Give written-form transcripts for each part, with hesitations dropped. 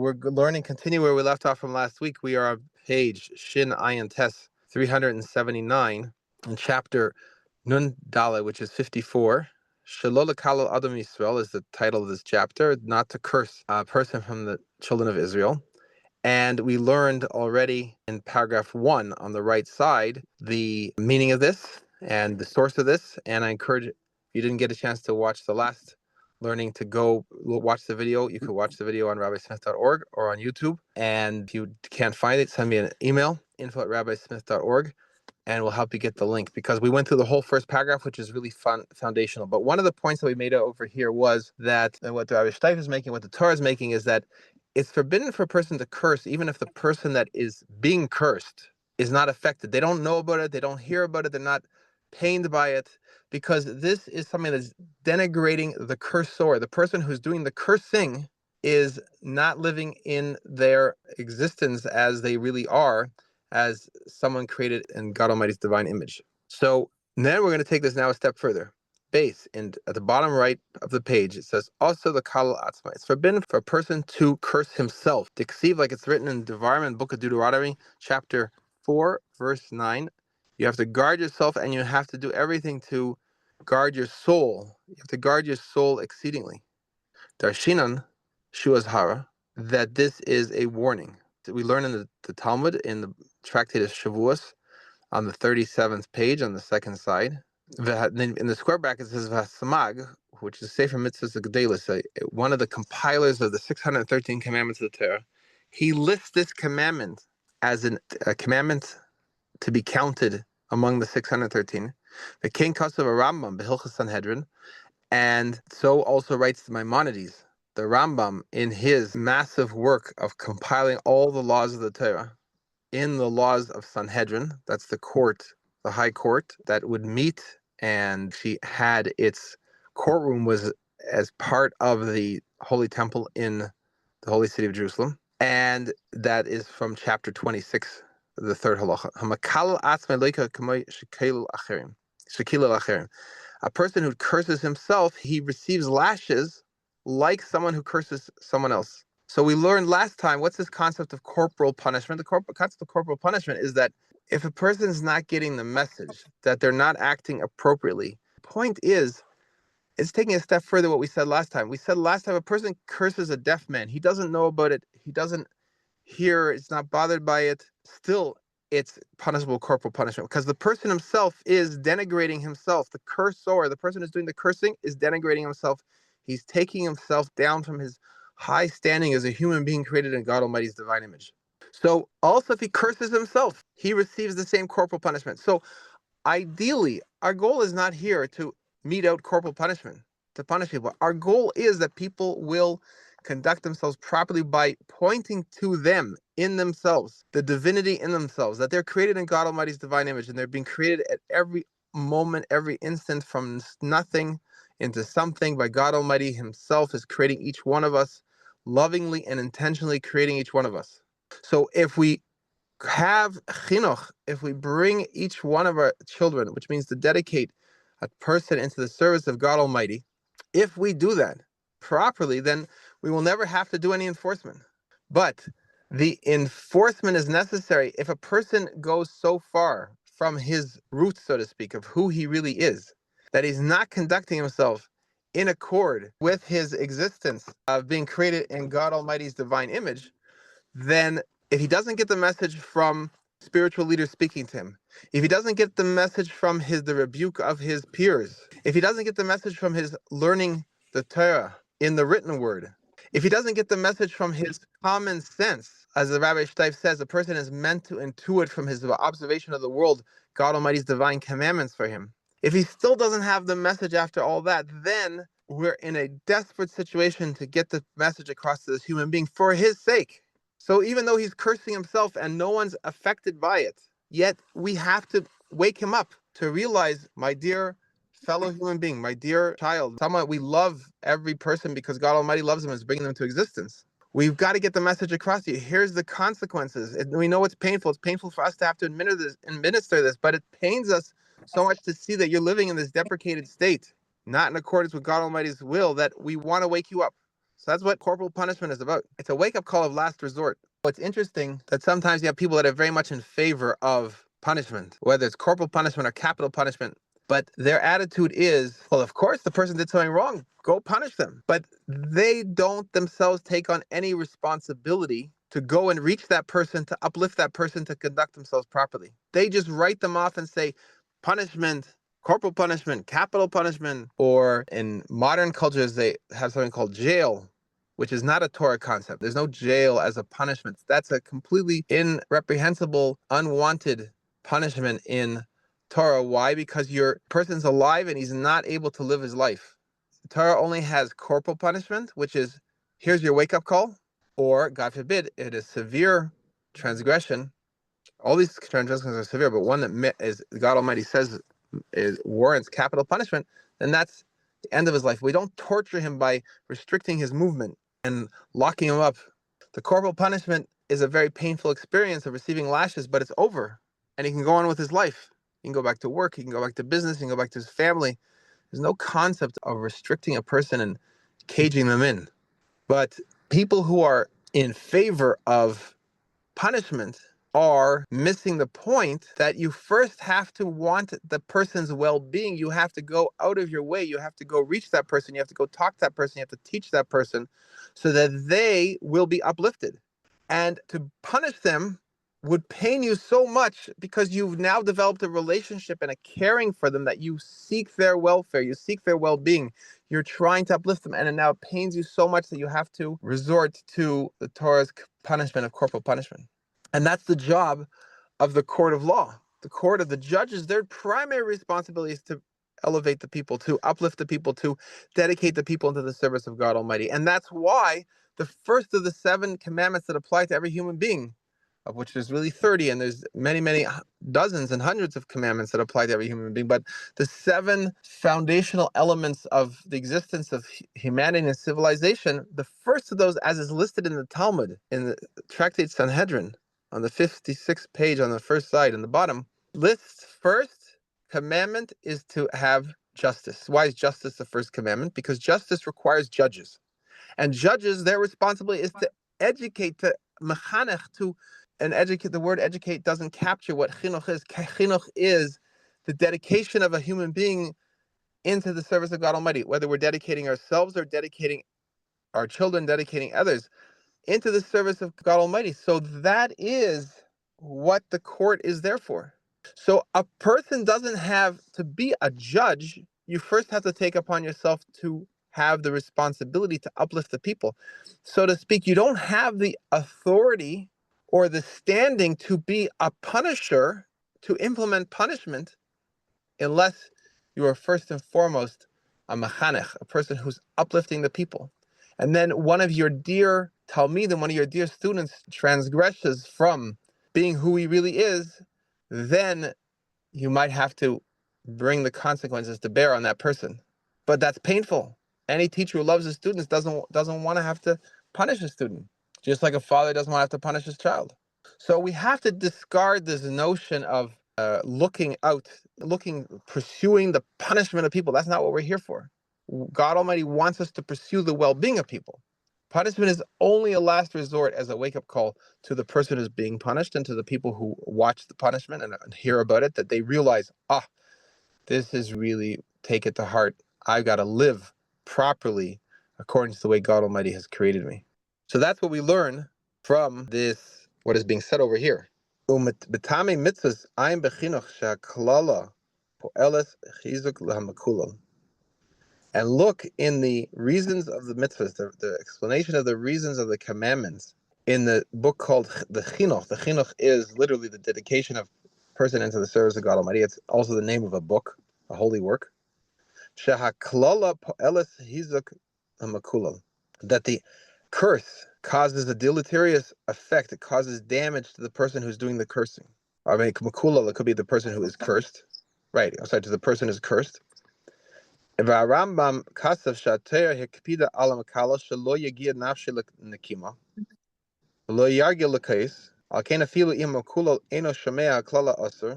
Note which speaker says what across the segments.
Speaker 1: we're learning, continue where we left off from last week. We are on page Shin Ayin Tes 379 in chapter Nun Dale, which is 54. Shelo lekalo Adam Yisrael is the title of this chapter, not to curse a person from the children of Israel. And we learned already in paragraph 1 on the right side the meaning of this and the source of this. And I encourage, if you didn't get a chance to watch the last learning, to go watch the video. You can watch the video on rabbismith.org or on YouTube. And if you can't find it, send me an email, info@rabbismith.org, and we'll help you get the link, because we went through the whole first paragraph, which is really fun, foundational. But one of the points that we made over here was that, and what the Rabbi Steif is making, what the Torah is making, is that it's forbidden for a person to curse, even if the person that is being cursed is not affected. They don't know about it. They don't hear about it. They're not pained by it, because this is something that's denigrating the cursor. The person who's doing the cursing is not living in their existence as they really are, as someone created in God Almighty's divine image. So then we're going to take this now a step further. Base, and at the bottom right of the page, it says, also the kal atzma. It's forbidden for a person to curse himself. Diksiv, like it's written in the Devarim, book of Deuteronomy, chapter 4, verse 9. You have to guard yourself, and you have to do everything to guard your soul. You have to guard your soul exceedingly. Darshinan, shuazhara, that this is a warning. We learn in the Talmud, in the tractate of Shavuos, on the 37th page, on the second side. In the square bracket, it says Vasamag, which is Sefer Mitzvos Gedalis, one of the compilers of the 613 commandments of the Torah. He lists this commandment as a commandment to be counted among the 613. The King Kasav Rambam, Behilchas Sanhedrin, and so also writes the Maimonides, the Rambam, in his massive work of compiling all the laws of the Torah in the laws of Sanhedrin. That's the court, the high court that would meet, and she had its courtroom was as part of the Holy Temple in the Holy City of Jerusalem. And that is from chapter 26, the third halacha. A person who curses himself, he receives lashes like someone who curses someone else. So we learned last time, what's this concept of corporal punishment? The concept of corporal punishment is that if a person is not getting the message, that they're not acting appropriately, the point is, it's taking a step further what we said last time. We said last time, a person curses a deaf man. He doesn't know about it. He doesn't hear, it's not bothered by it. Still, it's punishable corporal punishment, because the person himself is denigrating himself. The cursor, the person who's doing the cursing, is denigrating himself. He's taking himself down from his high standing as a human being created in God Almighty's divine image. So also, if he curses himself, he receives the same corporal punishment. So ideally, our goal is not here to mete out corporal punishment, to punish people. Our goal is that people will conduct themselves properly by pointing to them in themselves, the divinity in themselves, that they're created in God Almighty's divine image, and they're being created at every moment, every instant, from nothing into something by God Almighty himself, is creating each one of us, lovingly and intentionally creating each one of us. So if we have chinuch, if we bring each one of our children, which means to dedicate a person into the service of God Almighty, if we do that properly, then we will never have to do any enforcement. But the enforcement is necessary if a person goes so far from his roots, so to speak, of who he really is, that he's not conducting himself in accord with his existence of being created in God Almighty's divine image. Then if he doesn't get the message from spiritual leaders speaking to him, if he doesn't get the message from the rebuke of his peers, if he doesn't get the message from his learning the Torah in the written word, if he doesn't get the message from his common sense, as the Rabbi Steif says, a person is meant to intuit from his observation of the world God Almighty's divine commandments for him. If he still doesn't have the message after all that, then we're in a desperate situation to get the message across to this human being for his sake. So even though he's cursing himself and no one's affected by it, yet we have to wake him up to realize, my dear fellow human being, my dear child, someone, we love every person because God Almighty loves them and is bringing them to existence. We've got to get the message across to you. Here's the consequences. And we know it's painful. It's painful for us to have to administer this, but it pains us so much to see that you're living in this deprecated state, not in accordance with God Almighty's will, that we want to wake you up. So that's what corporal punishment is about. It's a wake-up call of last resort. It's interesting that sometimes you have people that are very much in favor of punishment, whether it's corporal punishment or capital punishment, but their attitude is, well, of course, the person did something wrong, go punish them. But they don't themselves take on any responsibility to go and reach that person, to uplift that person, to conduct themselves properly. They just write them off and say, punishment, corporal punishment, capital punishment, or in modern cultures, they have something called jail, which is not a Torah concept. There's no jail as a punishment. That's a completely irreprehensible, unwanted punishment in Torah. Why? Because your person's alive and he's not able to live his life. Torah only has corporal punishment, which is, here's your wake-up call, or, God forbid, it is severe transgression. All these transgressions are severe, but one that is God Almighty says warrants capital punishment, then that's the end of his life. We don't torture him by restricting his movement and locking him up. The corporal punishment is a very painful experience of receiving lashes, but it's over, and he can go on with his life. He can go back to work, he can go back to business, he can go back to his family. There's no concept of restricting a person and caging them in. But people who are in favor of punishment are missing the point that you first have to want the person's well-being. You have to go out of your way. You have to go reach that person. You have to go talk to that person. You have to teach that person so that they will be uplifted. And to punish them would pain you so much because you've now developed a relationship and a caring for them that you seek their welfare, you seek their well-being, you're trying to uplift them, and it now pains you so much that you have to resort to the Torah's punishment of corporal punishment. And that's the job of the court of law. The court of the judges, their primary responsibility is to elevate the people, to uplift the people, to dedicate the people into the service of God Almighty. And that's why the first of the 7 commandments that apply to every human being, of which there's really 30, and there's many, many dozens and hundreds of commandments that apply to every human being, but the 7 foundational elements of the existence of humanity and civilization, the first of those, as is listed in the Talmud, in the Tractate Sanhedrin, on the 56th page on the first side in the bottom, lists first commandment is to have justice. Why is justice the first commandment? Because justice requires judges. And judges, their responsibility is to educate, to mechanech, to and educate. The word educate doesn't capture what chinuch is. Chinuch is the dedication of a human being into the service of God Almighty, whether we're dedicating ourselves or dedicating our children, dedicating others into the service of God Almighty. So that is what the court is there for. So a person doesn't have to be a judge. You first have to take upon yourself to have the responsibility to uplift the people. So to speak, you don't have the authority or the standing to be a punisher, to implement punishment, unless you are first and foremost a mechanech, a person who's uplifting the people. And then one of your dear Talmidim, one of your dear students transgresses from being who he really is, then you might have to bring the consequences to bear on that person. But that's painful. Any teacher who loves his students doesn't want to have to punish a student, just like a father doesn't want to have to punish his child. So we have to discard this notion of pursuing the punishment of people. That's not what we're here for. God Almighty wants us to pursue the well-being of people. Punishment is only a last resort as a wake-up call to the person who's being punished and to the people who watch the punishment and hear about it, that they realize, this is really, take it to heart. I've got to live properly according to the way God Almighty has created me. So that's what we learn from this, what is being said over here. B'tamei mitzvos ein b'chinuch she'haklala po'eles chizuk lahamakula. And look in the reasons of the mitzvahs, the explanation of the reasons of the commandments in the book called the Chinuch. The Chinuch is literally the dedication of person into the service of God Almighty. It's also the name of a book, a holy work. Shehaklala po'eles hizuk hamakulal. That the curse causes a deleterious effect. It causes damage to the person who's doing the cursing. I mean, makulal, it could be the person who is cursed. Right, to the person who's cursed. והרמב"ם כתב שהתורה הקפידה על המקלה שלא יגיע נפשי לנקימה ולא ירגיל לכעס, על כן אפילו אם הכולל אינו שומע כלל האסור,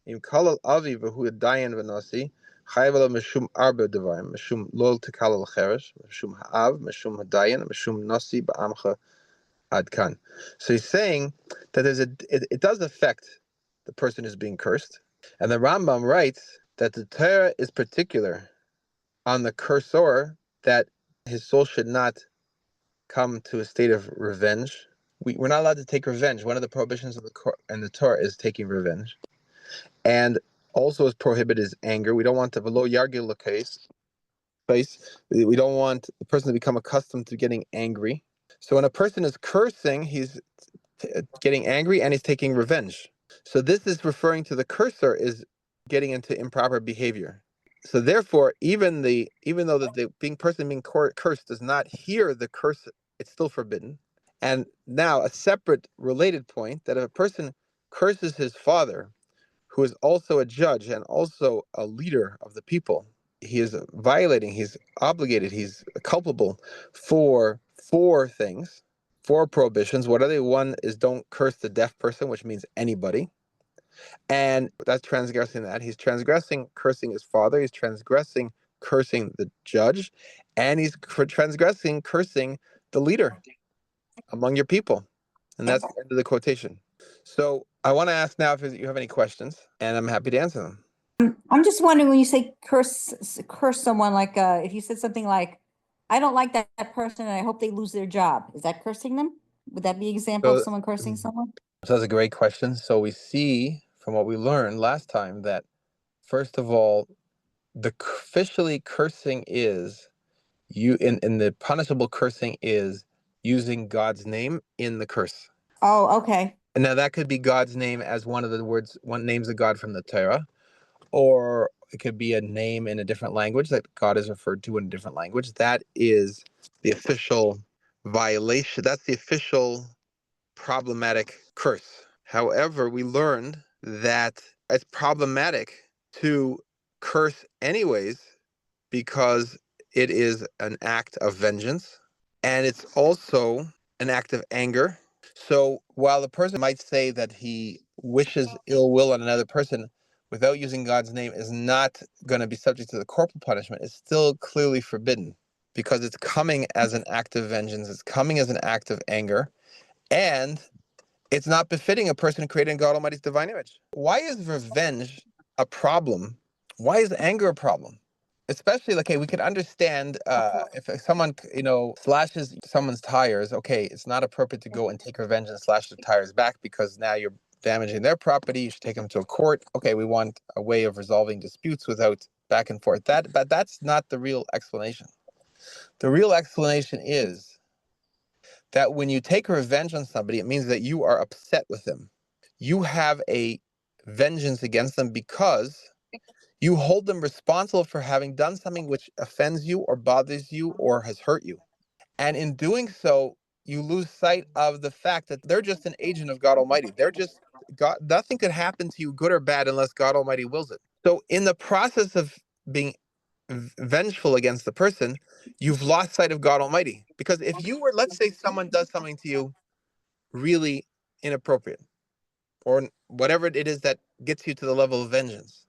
Speaker 1: אם כלל אבי והוא דיין ונשיא, Chayav lo mishum arba devarim, mishum lo tekal al cheresh, mishum ha'av, mishum hadayan, mishum nasi ba'amcha adkan. So he's saying that it does affect the person who's being cursed. And the Rambam writes that the Torah is particular on the cursor, that his soul should not come to a state of revenge. We're not allowed to take revenge. One of the prohibitions of the Torah is taking revenge. And also is prohibited is anger. We don't want to below yargil case. We don't want the person to become accustomed to getting angry. So when a person is cursing, he's getting angry and he's taking revenge. So this is referring to the cursor is getting into improper behavior. So therefore, even though the person being cursed does not hear the curse, it's still forbidden. And now a separate related point, that if a person curses his father, who is also a judge and also a leader of the people, he is violating, he's obligated, he's culpable for four things, four prohibitions. What are they? One is don't curse the deaf person, which means anybody. And that's transgressing that. He's transgressing cursing his father. He's transgressing cursing the judge. And he's transgressing cursing the leader among your people. And that's the end of the quotation. So I want to ask now if you have any questions, and I'm happy to answer them.
Speaker 2: I'm just wondering, when you say curse someone, like if you said something like, I don't like that person and I hope they lose their job, is that cursing them? Would that be an example of someone cursing someone?
Speaker 1: So that's a great question. So we see from what we learned last time that, first of all, the officially cursing is in the punishable cursing is using God's name in the curse.
Speaker 2: Oh, okay.
Speaker 1: And now that could be God's name as one of the words, one names of God from the Torah, or it could be a name in a different language that God is referred to in a different language. That is the official violation. That's the official problematic curse. However, we learned that it's problematic to curse anyways because it is an act of vengeance and it's also an act of anger. So while the person might say that he wishes ill will on another person without using God's name is not going to be subject to the corporal punishment, it's still clearly forbidden because it's coming as an act of vengeance. It's coming as an act of anger. And it's not befitting a person created in God Almighty's divine image. Why is revenge a problem? Why is anger a problem? Especially, okay, we could understand if someone, slashes someone's tires, okay, it's not appropriate to go and take revenge and slash the tires back because now you're damaging their property. You should take them to a court. Okay, we want a way of resolving disputes without back and forth. But that's not the real explanation. The real explanation is that when you take revenge on somebody, it means that you are upset with them. You have a vengeance against them because you hold them responsible for having done something which offends you or bothers you or has hurt you. And in doing so, you lose sight of the fact that they're just an agent of God Almighty. They're just God. Nothing could happen to you, good or bad, unless God Almighty wills it. So in the process of being vengeful against the person, you've lost sight of God Almighty. Because if you were, let's say someone does something to you really inappropriate, or whatever it is that gets you to the level of vengeance,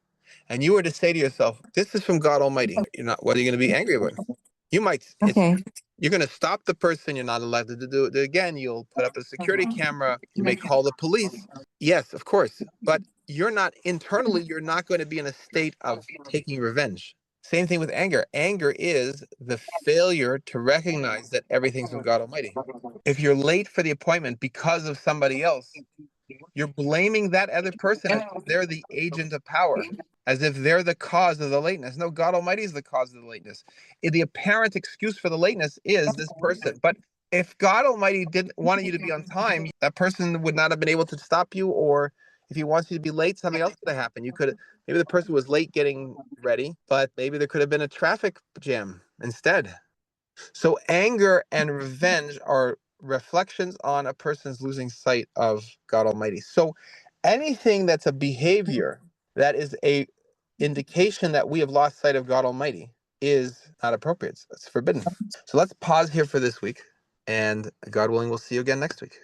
Speaker 1: and you were to say to yourself, this is from God Almighty, what are you going to be angry about? You might, you're going to stop the person. You're not allowed to do it again. You'll put up a security camera. You may call the police. Yes, of course. But you're not going to be in a state of taking revenge. Same thing with anger. Anger is the failure to recognize that everything's from God Almighty. If you're late for the appointment because of somebody else, you're blaming that other person as if they're the agent of power, as if they're the cause of the lateness. No, God Almighty is the cause of the lateness. The apparent excuse for the lateness is this person. But if God Almighty didn't want you to be on time, that person would not have been able to stop you. Or if he wants you to be late, something else could have happened. Maybe the person was late getting ready, but maybe there could have been a traffic jam instead. So anger and revenge are reflections on a person's losing sight of God Almighty. So anything that's a behavior that is a indication that we have lost sight of God Almighty is not appropriate. It's forbidden. So let's pause here for this week, and God willing, we'll see you again next week.